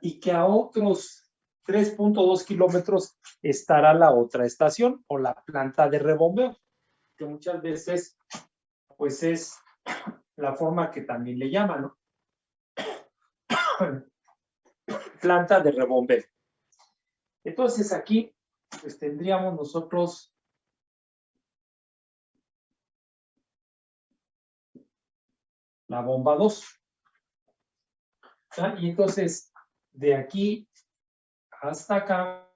y que a otros 3.2 kilómetros estará la otra estación o la planta de rebombeo, que muchas veces pues es la forma que también le llaman, ¿no? Planta de rebombeo. Entonces aquí pues tendríamos nosotros la bomba 2. ¿Ah? Y entonces de aquí hasta acá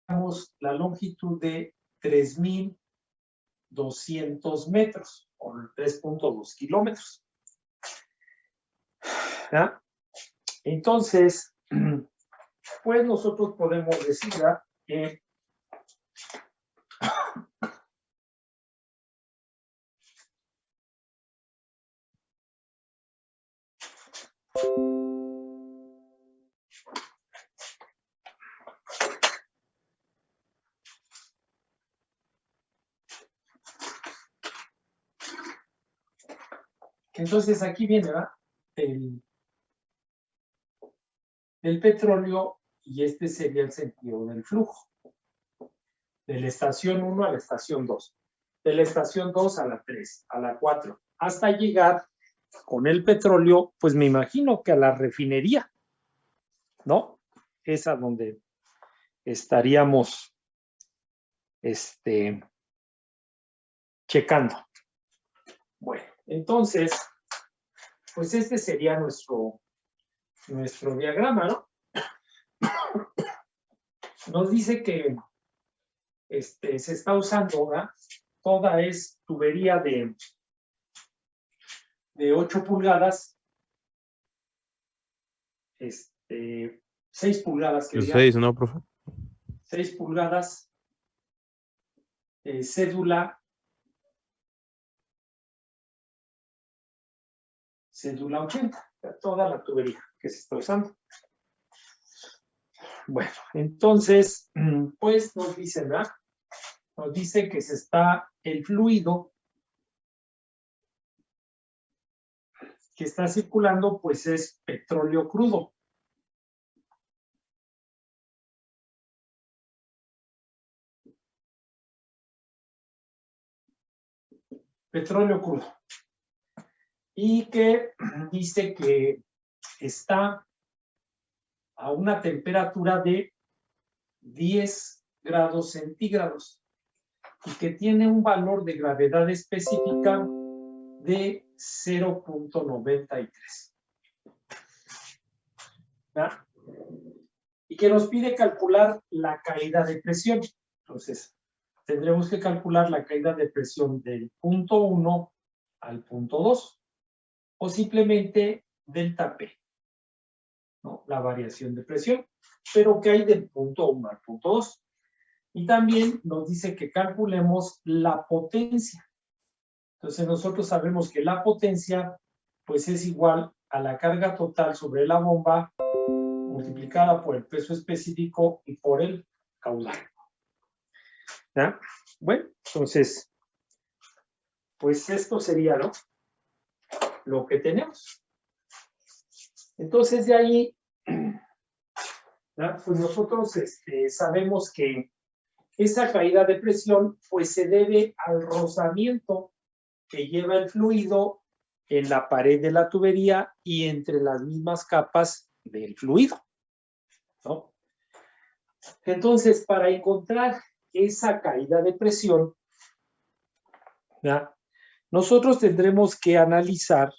tenemos la longitud de 3.200 metros o 3.2 kilómetros. ¿Ah? Entonces, pues nosotros podemos decir que entonces aquí viene, ¿verdad? El petróleo, y este sería el sentido del flujo. De la estación 1 a la estación 2. De la estación 2 a la 3, a la 4, hasta llegar con el petróleo, pues me imagino que a la refinería, ¿no? Es a donde estaríamos checando. Bueno, entonces, pues este sería nuestro diagrama, ¿no? Nos dice que se está usando, ¿verdad? Toda es tubería de 8 pulgadas, 6 pulgadas, que 6, ¿no, profe? 6 pulgadas, cédula 80, toda la tubería que se está usando. Bueno, entonces, pues nos dicen, ¿verdad? Nos dice que se está el fluido que está circulando, pues es petróleo crudo. Petróleo crudo. Y que dice que está a una temperatura de 10 grados centígrados y que tiene un valor de gravedad específica de 0.93. ¿verdad? Y que nos pide calcular la caída de presión. Entonces, tendremos que calcular la caída de presión del punto 1 al punto 2 o simplemente delta P, ¿no? La variación de presión, pero que hay del punto 1 al punto 2. Y también nos dice que calculemos la potencia. Entonces nosotros sabemos que la potencia pues es igual a la carga total sobre la bomba multiplicada por el peso específico y por el caudal. ¿Ya? Bueno, entonces, pues esto sería, ¿no? Lo que tenemos. Entonces de ahí, ¿ya? Pues nosotros sabemos que esa caída de presión pues se debe al rozamiento que lleva el fluido en la pared de la tubería y entre las mismas capas del fluido, ¿no? Entonces, para encontrar esa caída de presión, ¿ya? Nosotros tendremos que analizar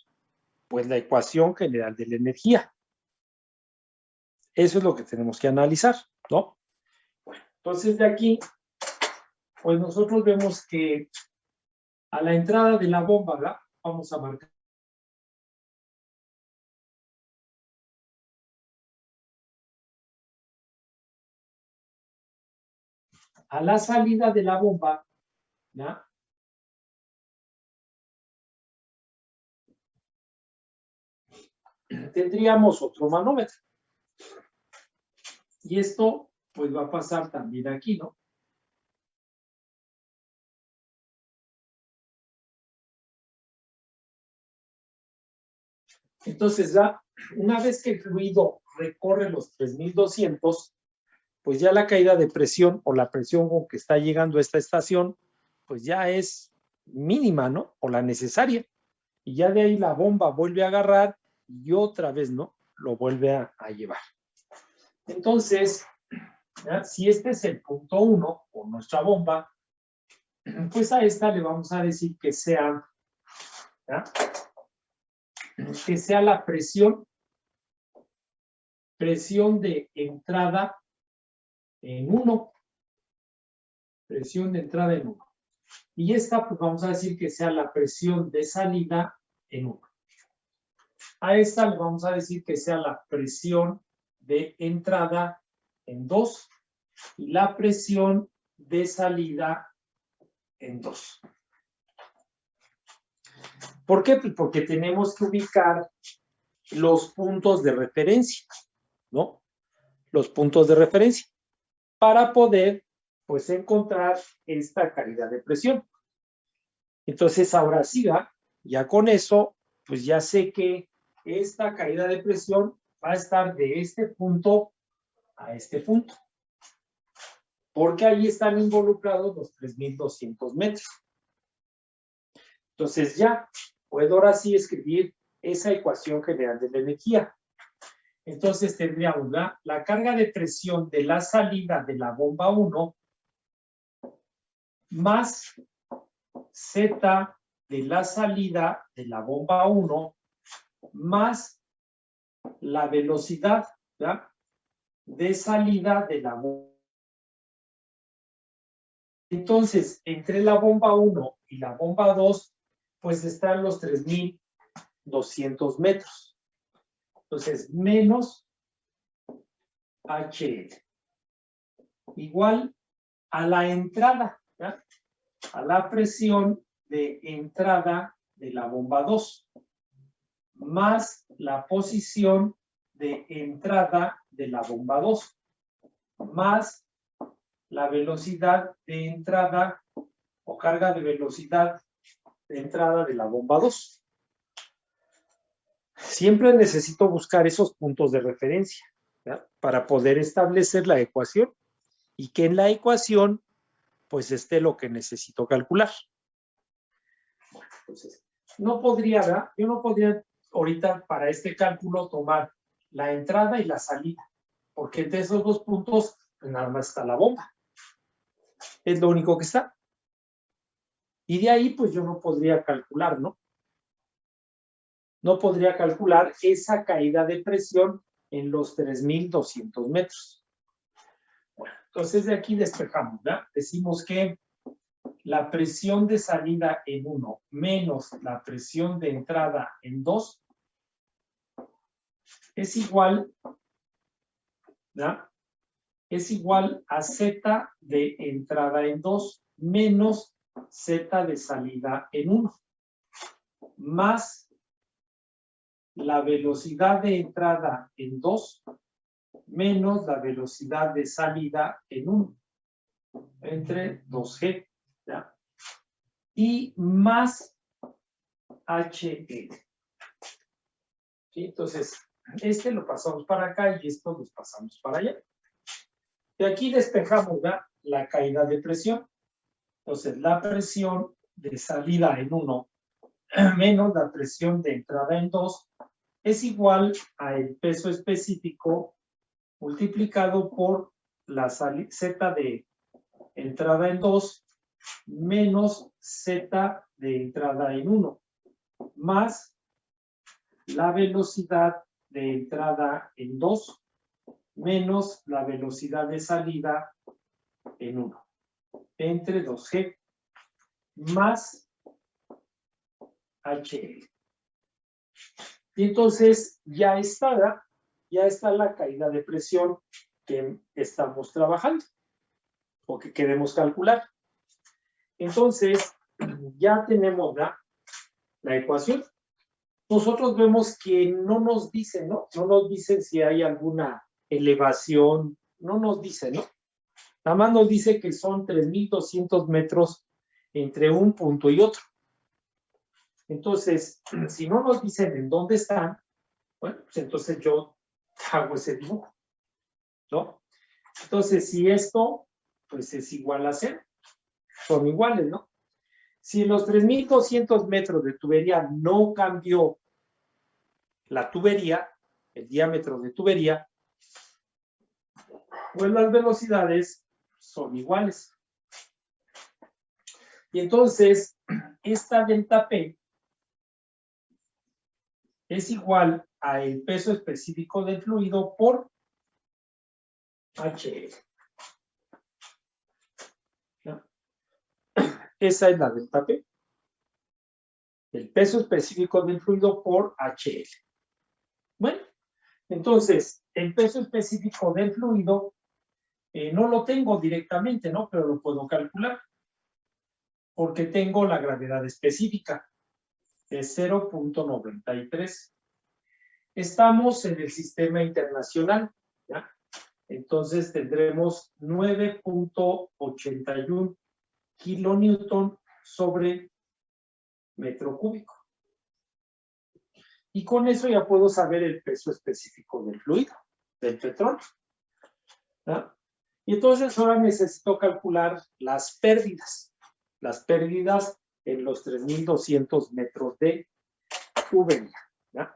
pues la ecuación general de la energía. Eso es lo que tenemos que analizar, ¿no? Bueno, entonces de aquí, pues nosotros vemos que a la entrada de la bomba, ¿verdad? Vamos a marcar a la salida de la bomba, ¿ya? Tendríamos otro manómetro. Y esto, pues, va a pasar también aquí, ¿no? Entonces ya, una vez que el fluido recorre los 3200, pues ya la caída de presión o la presión con que está llegando a esta estación, pues ya es mínima, ¿no? O la necesaria. Y ya de ahí la bomba vuelve a agarrar y otra vez, ¿no? Lo vuelve a llevar. Entonces, ¿ya? Si este es el punto 1 o nuestra bomba, pues a esta le vamos a decir que sea, ¿ya? Que sea la presión de entrada en 1. Presión de entrada en 1. Y esta, pues vamos a decir que sea la presión de salida en 1. A esta le vamos a decir que sea la presión de entrada en 2 y la presión de salida en 2. ¿Por qué? Pues porque tenemos que ubicar los puntos de referencia, ¿no? Los puntos de referencia para poder, pues, encontrar esta caída de presión. Entonces, ahora sí, ya con eso, pues ya sé que esta caída de presión va a estar de este punto a este punto, porque ahí están involucrados los 3200 metros. Entonces ya puedo ahora sí escribir esa ecuación general de la energía. Entonces tendríamos la carga de presión de la salida de la bomba 1 más Z de la salida de la bomba 1 más la velocidad, ¿ya?, de salida de la bomba. Entonces, entre la bomba 1 y la bomba 2, pues están los 3200 metros. Entonces, menos HL igual a la entrada, ¿ya?, a la presión de entrada de la bomba 2, más la posición de entrada de la bomba 2, más la velocidad de entrada o carga de velocidad de entrada de la bomba 2. Siempre necesito buscar esos puntos de referencia, ¿ya?, para poder establecer la ecuación y que en la ecuación pues esté lo que necesito calcular. Bueno, entonces, no podría, ¿verdad? Yo no podría ahorita para este cálculo tomar la entrada y la salida, porque entre esos dos puntos pues nada más está la bomba. Es lo único que está. Y de ahí pues yo no podría calcular, ¿no? No podría calcular esa caída de presión en los 3200 metros. Bueno, entonces de aquí despejamos, ¿verdad? Decimos que la presión de salida en 1 menos la presión de entrada en 2 es igual, ¿verdad?, es igual a Z de entrada en 2 menos Z de salida en 1, más la velocidad de entrada en 2 menos la velocidad de salida en 1, entre 2G, ¿ya?, y más HL. ¿Sí? Entonces, este lo pasamos para acá y esto lo pasamos para allá. De aquí despejamos, ¿ya?, la caída de presión. Entonces, la presión de salida en 1 menos la presión de entrada en 2 es igual al peso específico multiplicado por la Z de entrada en 2 menos Z de entrada en 1, más la velocidad de entrada en 2 menos la velocidad de salida en 1, entre 2G, más HL. Y entonces ya está la caída de presión que estamos trabajando o que queremos calcular. Entonces, ya tenemos la ecuación. Nosotros vemos que no nos dice, ¿no? No nos dicen si hay alguna elevación, no nos dice, ¿no? Nada más nos dice que son 3200 metros entre un punto y otro. Entonces, si no nos dicen en dónde están, Bueno, pues entonces yo hago ese dibujo, ¿no? Entonces, si esto, pues es igual a 0, son iguales, ¿no? Si en los 3,200 metros de tubería no cambió la tubería, el diámetro de tubería, pues las velocidades son iguales. Y entonces, esta delta P es igual al peso específico del fluido por HL. ¿No? Esa es la delta P. El peso específico del fluido por HL. Bueno, entonces, el peso específico del fluido no lo tengo directamente, ¿no? Pero lo puedo calcular. Porque tengo la gravedad específica. Es 0.93. Estamos en el sistema internacional, ¿ya? Entonces tendremos 9.81 kilonewton sobre metro cúbico. Y con eso ya puedo saber el peso específico del fluido, del petróleo, ¿ya? Y entonces ahora necesito calcular las pérdidas en los 3,200 metros de tubería, ¿ya?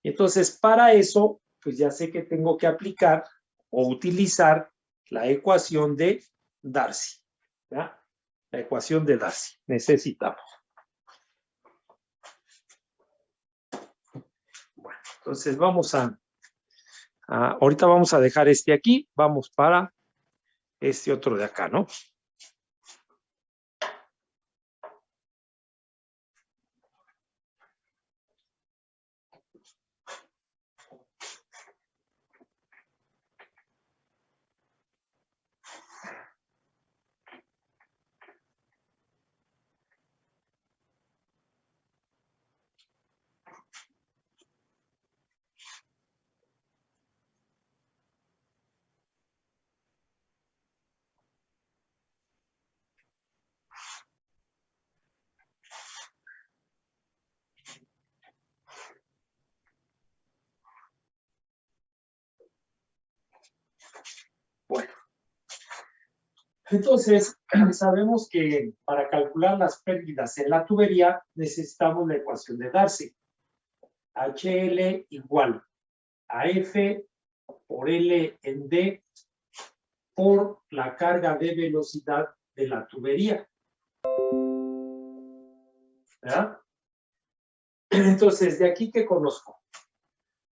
Entonces, para eso, pues ya sé que tengo que aplicar o utilizar la ecuación de Darcy, ¿ya? La ecuación de Darcy. Necesitamos. Bueno, entonces vamos ahorita vamos a dejar este aquí, vamos para este otro de acá, ¿no? Bueno, entonces sabemos que para calcular las pérdidas en la tubería necesitamos la ecuación de Darcy. HL igual a F por L en D por la carga de velocidad de la tubería. ¿Verdad? Entonces, de aquí que conozco.